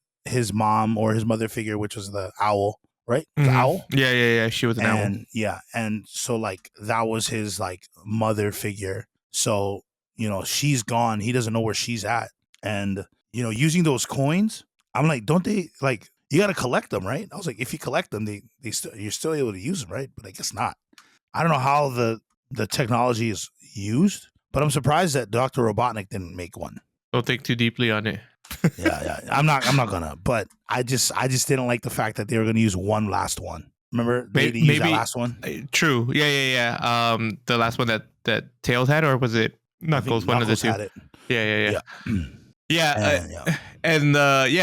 mom or his mother figure, which was the owl, right? The owl. Yeah. She was an owl. Yeah, and so like that was his like mother figure. So she's gone. He doesn't know where she's at, and using those coins, I'm like, don't they like? You got to collect them, right? I was like, if you collect them, you're still able to use them, right? But I guess not. I don't know how the technology is used, but I'm surprised that Dr. Robotnik didn't make one. Don't think too deeply on it. Yeah. I'm not gonna. But I just didn't like the fact that they were gonna use one last one. Remember they used that last one? True. Yeah. The last one that Tails had, or was it Knuckles? One of the two. Had it. Yeah.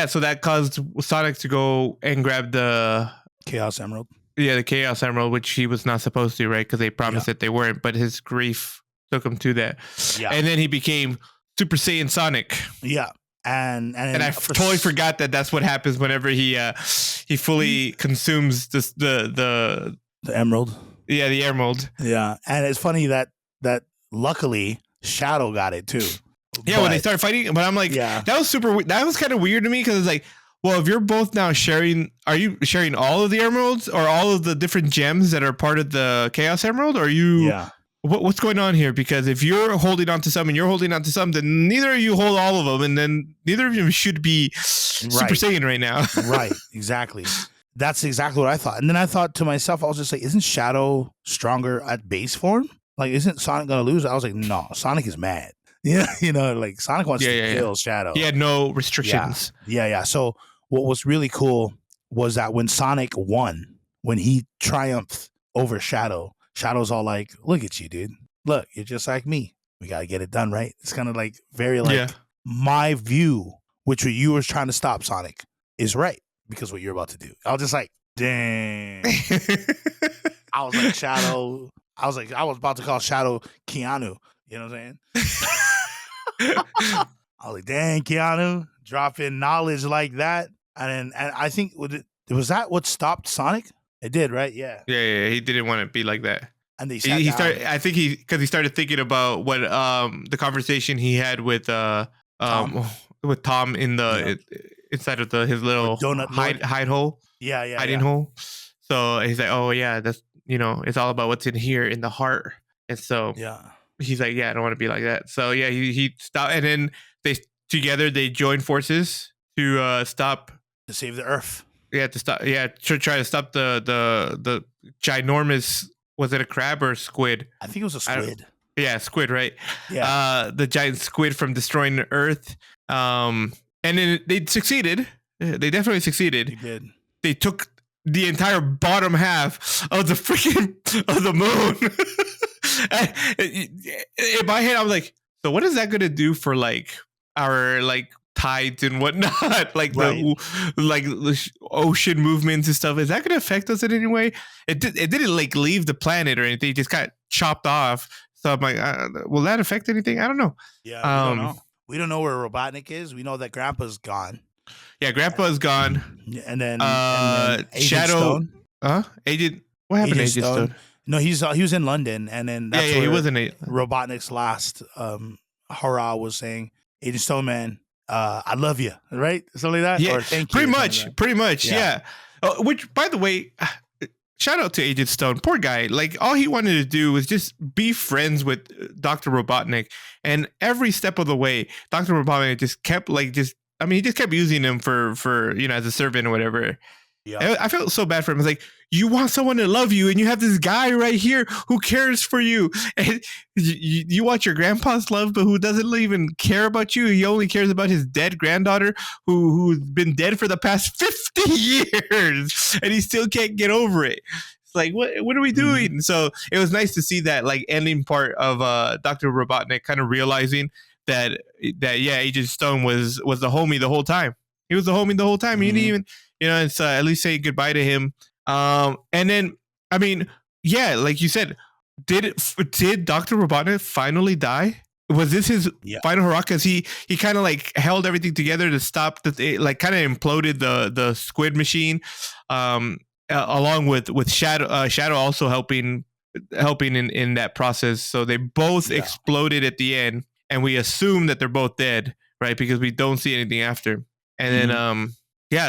So that caused Sonic to go and grab the Chaos Emerald. Yeah, the Chaos Emerald, which he was not supposed to, right? Because they promised that they weren't, but his grief took him to that. Yeah. And then he became Super Saiyan Sonic. Yeah. And I totally forgot that that's what happens whenever he fully consumes the emerald. Yeah, the emerald. Yeah. And it's funny that luckily Shadow got it too. Yeah, when they start fighting, but I'm like, that was that was kind of weird to me because it's like, well, if you're both now sharing, are you sharing all of the emeralds or all of the different gems that are part of the Chaos Emerald? Or are you, what's going on here? Because if you're holding on to some and you're holding on to some, then neither of you hold all of them, and then neither of you should be Super Saiyan right now. Right, exactly. That's exactly what I thought. And then I thought to myself, I was just like, isn't Shadow stronger at base form? Like, isn't Sonic gonna lose? I was like, no, Sonic is mad. Yeah, like Sonic wants to kill Shadow. He had no restrictions. Yeah. So what was really cool was that when Sonic won, when he triumphed over Shadow, Shadow's all like, look at you, dude. Look, you're just like me. we gotta get it done, right? It's kind of like very like Yeah. my view, which you were trying to stop Sonic, is right because what you're about to do. I was just like, dang. I was like Shadow. I was about to call Shadow Keanu. You know what I'm saying? I was like, dang, Keanu, dropping knowledge like that. And I think was that what stopped Sonic? It did, right? Yeah. Yeah, he didn't want to be like that. And they sat He down. started. I think because he started thinking about what the conversation he had with Tom? with Tom in the inside of his little Donut Lord? hide hole. Yeah. Hiding hole. So he's like, oh yeah, that's it's all about what's in here in the heart. And so Yeah. he's like, yeah, I don't want to be like that. So yeah, he stopped, and then they joined forces to stop, to save the Earth. Yeah, to stop. Yeah, to try to stop the ginormous. Was it a crab or a squid? I think it was a squid. Yeah, squid, right? Yeah. The giant squid from destroying the Earth. And then they succeeded. They definitely succeeded. They did. They took the entire bottom half of the freaking of the moon. In my head, I was like, so what is that going to do for like our like tides and whatnot, like the ocean movements and stuff? Is that going to affect us in any way? It didn't like leave the planet or anything. It just got chopped off. So I'm like, will that affect anything? I don't know. Yeah, we don't know. We don't know where Robotnik is. We know that Grandpa's gone. Yeah, Grandpa's gone. And then, Agent Shadow. Stone. Agent. What happened to Agent Stone? No, he was in London, and then that's where he wasn't Robotnik's last hurrah was saying, "Agent Stone, man, I love you," right? Something like that. Yeah, or thank you. Pretty much. Yeah. Which, by the way, shout out to Agent Stone. Poor guy. Like, all he wanted to do was just be friends with Dr. Robotnik, and every step of the way, Dr. Robotnik just kept he just kept using him for as a servant or whatever. Yeah, I felt so bad for him. It's like, you want someone to love you, and you have this guy right here who cares for you, and you want your grandpa's love, but who doesn't even care about you. He only cares about his dead granddaughter, who's been dead for the past 50 years, and he still can't get over it. It's like, what are we doing? Mm-hmm. So it was nice to see that like ending part of Dr. Robotnik kind of realizing that Agent Stone was the homie the whole time. He was the homie the whole time. Mm-hmm. He didn't even it's at least say goodbye to him. And then, I mean, yeah, like you said, did Dr. Robotnik finally die? Was this his final hurrah? Because he kind of like held everything together to stop like kind of imploded the squid machine, along with Shadow. Shadow also helping in that process. So they both exploded at the end, and we assume that they're both dead, right? Because we don't see anything after. And then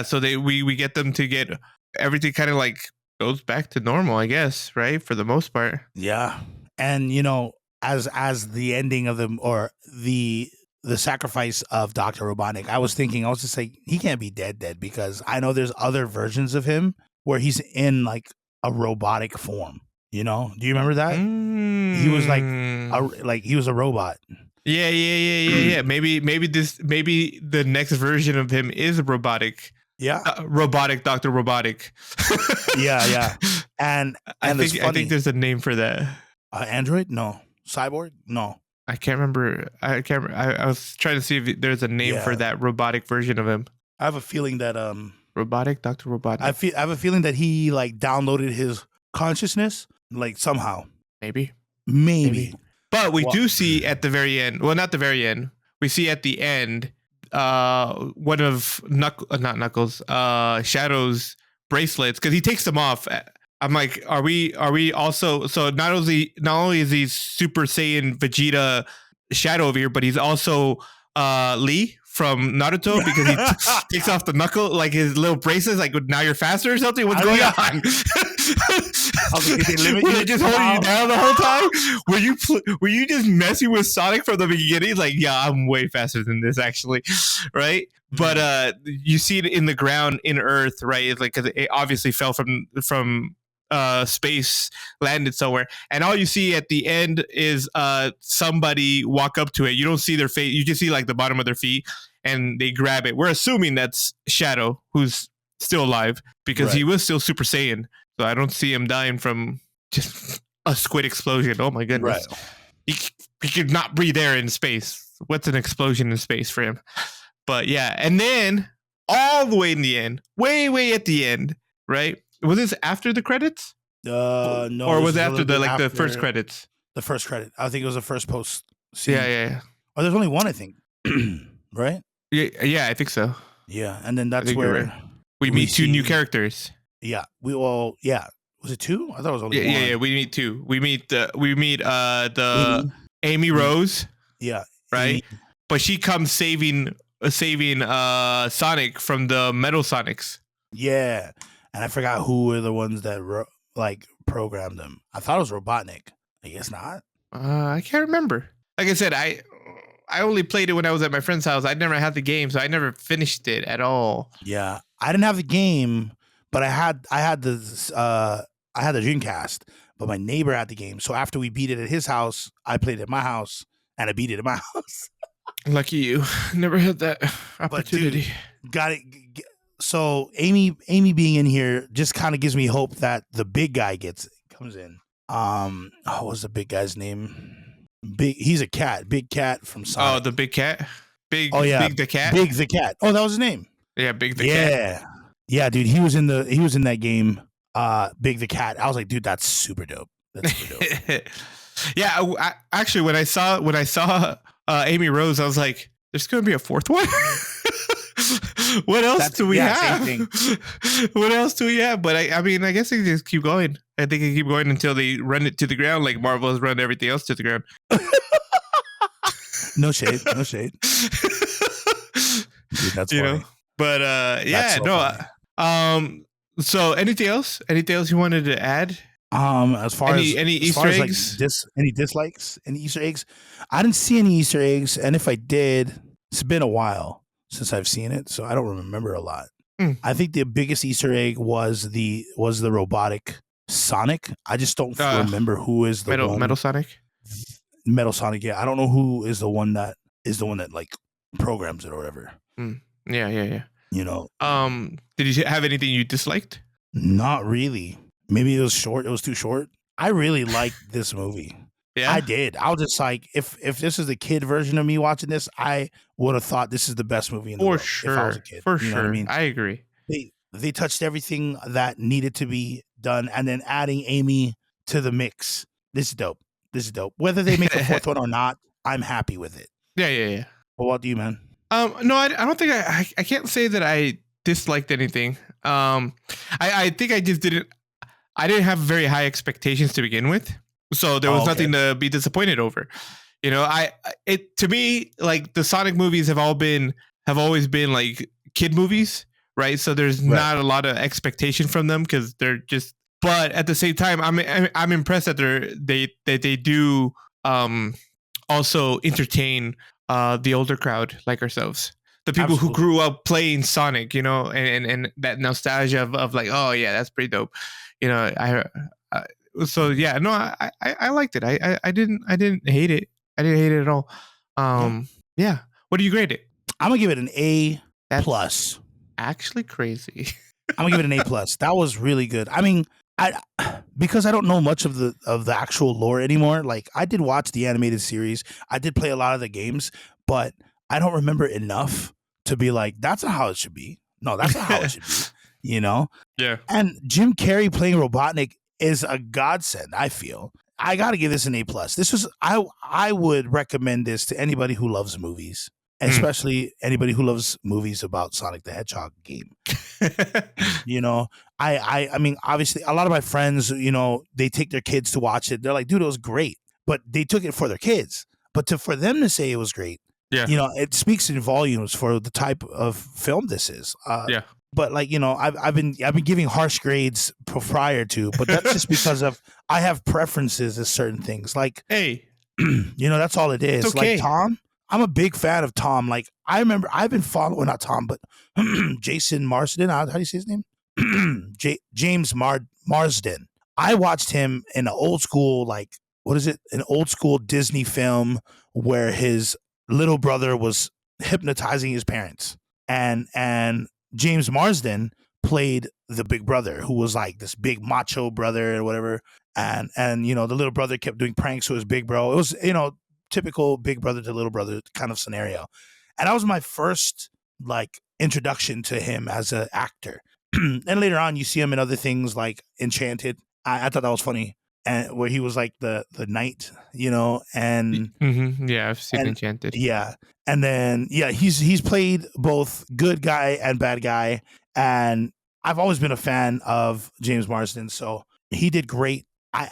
so we get them to get everything kind of like goes back to normal, I guess, right? For the most part. Yeah. And as the ending of the sacrifice of Dr. Robotnik, I was just like, he can't be dead because I know there's other versions of him where he's in like a robotic form. Do you remember that? He was like he was a robot. Yeah. Maybe the next version of him is robotic. Yeah, robotic Dr. Robotic. yeah. And I think there's a name for that. Android? No. Cyborg? No. I can't remember. I was trying to see if there's a name for that robotic version of him. I have a feeling that robotic Dr. Robotic. I have a feeling that he like downloaded his consciousness like somehow. Maybe. But we do see at the very end. Well, not the very end. We see at the end one of not Knuckles, Shadow's bracelets, because he takes them off. I'm like, are we also, so not only is he Super Saiyan Vegeta Shadow over here, but he's also Lee from Naruto, because he takes off the knuckle, like his little bracelets, like, now you're faster or something? What's going on? Were they just holding you down the whole time? Were you just messing with Sonic from the beginning? Like, yeah, I'm way faster than this, actually, right? But you see it in the ground in Earth, right? It's like, because it obviously fell from space, landed somewhere, and all you see at the end is somebody walk up to it. You don't see their face, you just see like the bottom of their feet, and they grab it. We're assuming that's Shadow, who's still alive, because he was still Super Saiyan. So I don't see him dying from just a squid explosion. Oh my goodness. Right. he could not breathe air in space. What's an explosion in space for him? But yeah, and then all the way in the end, way at the end, right? Was this after the credits? No, Or this was is it a after little bit the first after credits? the first credit. I think it was the first post scene. Yeah. Oh, there's only one, I think. Right? Yeah, I think so. Yeah, and then I that's think you're where right. We meet two new characters. Yeah, was it two? I thought it was only one. Yeah. We meet two. We meet the Amy. Amy Rose, Yeah, right? Amy. But she comes saving Sonic from the Metal Sonics. Yeah, and I forgot who were the ones that programmed them. I thought it was Robotnik. I guess not. I can't remember. Like I said, I only played it when I was at my friend's house. I never had the game, so I never finished it at all. Yeah, I didn't have the game, but I had the Dreamcast. But my neighbor had the game, so after we beat it at his house, I played it at my house, and I beat it at my house. Lucky you, never had that opportunity. But dude, got it. So Amy being in here just kind of gives me hope that the big guy comes in. What was the big guy's name? He's a cat. Big cat from Sonic. Oh, the big cat. Big the cat. Big the cat. Oh, that was his name. Yeah, Big the cat. Yeah, dude. He was in that game. Big the cat. I was like, dude, that's super dope. That's super dope. Yeah, actually, when I saw Amy Rose, I was like, "There's going to be a fourth one." What else do we have? Same thing. What else do we have? But I mean, I guess they just keep going. I think they keep going until they run it to the ground, like Marvel has run everything else to the ground. No shade. Dude, that's funny. But yeah, so no. Funny. So anything else? Anything else you wanted to add? As far as any Easter eggs, like any dislikes, any Easter eggs, I didn't see any Easter eggs, and if I did, it's been a while since I've seen it, so I don't remember a lot. I think the biggest Easter egg was the robotic Sonic. I just don't remember who is the Metal Sonic. Metal Sonic, yeah. I don't know who is the one that like programs it or whatever. Yeah. You know. Did you have anything you disliked? Not really. Maybe it was short. It was too short. I really liked this movie. Yeah, I did. I was just like, if this is the kid version of me watching this, I would have thought this is the best movie in the world. Sure. If I was a kid. For sure. I mean, I agree. They touched everything that needed to be done, and then adding Amy to the mix. This is dope. Whether they make a fourth one or not, I'm happy with it. Yeah. Well, what do you, man? No, I don't think I can't say that I disliked anything. I think I just didn't have very high expectations to begin with, so there was nothing to be disappointed over. You know, to me, like, the Sonic movies have always been like kid movies, right? So there's not a lot of expectation from them because they're just. But at the same time, I'm impressed that they do also entertain the older crowd like ourselves, the people who grew up playing Sonic, you know, and that nostalgia of like, oh yeah, that's pretty dope, you know. So yeah, no, I liked it. I didn't hate it. I didn't hate it at all. Yeah. What do you grade it? I'm gonna give it an A+. That's actually crazy. I'm gonna give it an A+. That was really good. I mean, because I don't know much of the actual lore anymore. Like, I did watch the animated series. I did play a lot of the games, but I don't remember enough to be like, that's not how it should be. No, that's not how it should be. You know? Yeah. And Jim Carrey playing Robotnik is a godsend, I feel. I got to give this an A+. This was I would recommend this to anybody who loves movies, especially anybody who loves movies about Sonic the Hedgehog game. You know, I mean, obviously, a lot of my friends, you know, they take their kids to watch it. They're like, dude, it was great. But they took it for their kids. But for them to say it was great, you know, it speaks in volumes for the type of film this is. But, like, you know, I've been giving harsh grades prior to, but that's just because I have preferences as certain things. Like, hey, you know, that's all it is. It's okay. Like Tom, I'm a big fan of Tom. Like, I remember I've been following, not Tom, but Jason Marsden. How do you say his name? James Marsden. I watched him in an old school, like, what is it? An old school Disney film where his little brother was hypnotizing his parents, and James Marsden played the big brother, who was like this big macho brother or whatever. And the little brother kept doing pranks to his big bro. It was, typical big brother to little brother kind of scenario. And that was my first like introduction to him as an actor. And later on, you see him in other things like Enchanted. I thought that was funny, and where he was like the knight, and Yeah, I've seen Enchanted. yeah, and then he's played both good guy and bad guy, and I've always been a fan of James Marsden, so he did great. I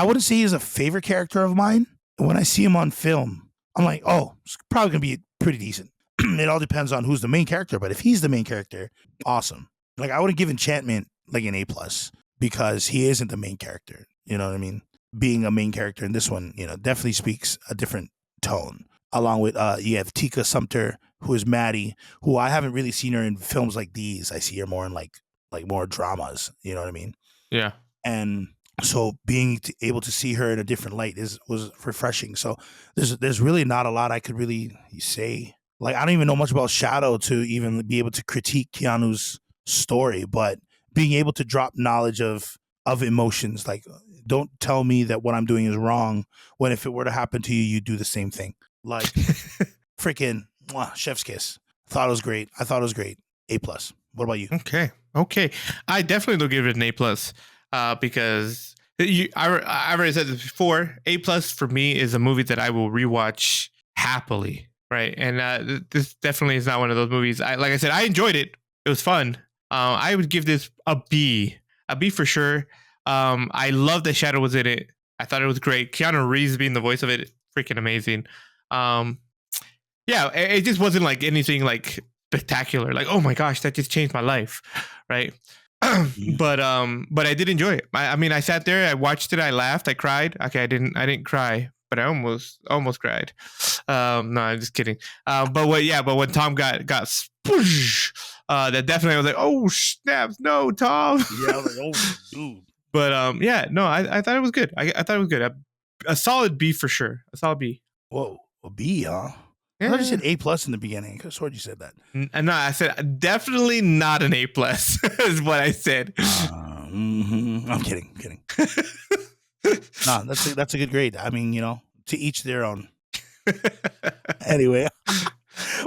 wouldn't say he's a favorite character of mine. When I see him on film, I'm like, oh, it's probably gonna be pretty decent. It all depends on who's the main character, but if he's the main character, awesome. Like I wouldn't give Enchantment like an A+ because he isn't the main character. You know what I mean? Being a main character in this one, definitely speaks a different tone. Along with you have Tika Sumpter, who is Maddie, who I haven't really seen her in films like these. I see her more in like more dramas. You know what I mean? Yeah. And so being able to see her in a different light was refreshing. So there's really not a lot I could really say. Like I don't even know much about Shadow to even be able to critique Keanu's story, but being able to drop knowledge of emotions, like don't tell me that what I'm doing is wrong when if it were to happen to you, you do the same thing. Like freaking chef's kiss. I thought it was great. A+. What about you? Okay. I definitely will give it an A+, because I already said this before. A+ for me is a movie that I will rewatch happily, right? And this definitely is not one of those movies. Like I said, I enjoyed it. It was fun. I would give this a B for sure. I love that Shadow was in it. I thought it was great. Keanu Reeves being the voice of it, freaking amazing. It just wasn't like anything like spectacular. Like, oh my gosh, that just changed my life, right? But I did enjoy it. I mean, I sat there, I watched it, I laughed, I cried. Okay, I didn't cry, but I almost cried. No, I'm just kidding. But when Tom got spoosh, that definitely was like, oh snaps, no, Tom. Yeah, I was like, oh dude. But I thought it was good. I thought it was good. A solid B for sure. A solid B. Whoa, a B, huh? Yeah. I thought you said A+ in the beginning. I could have sworn you said that. No, I said definitely not an A+ is what I said. I'm kidding. No, that's a good grade. I mean, to each their own. Anyway,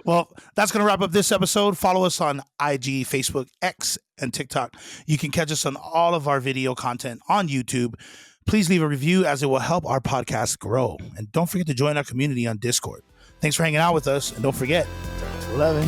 well, that's going to wrap up this episode. Follow us on IG, Facebook, X, and TikTok. You can catch us on all of our video content on YouTube. Please leave a review as it will help our podcast grow. And don't forget to join our community on Discord. Thanks for hanging out with us. And don't forget, 11.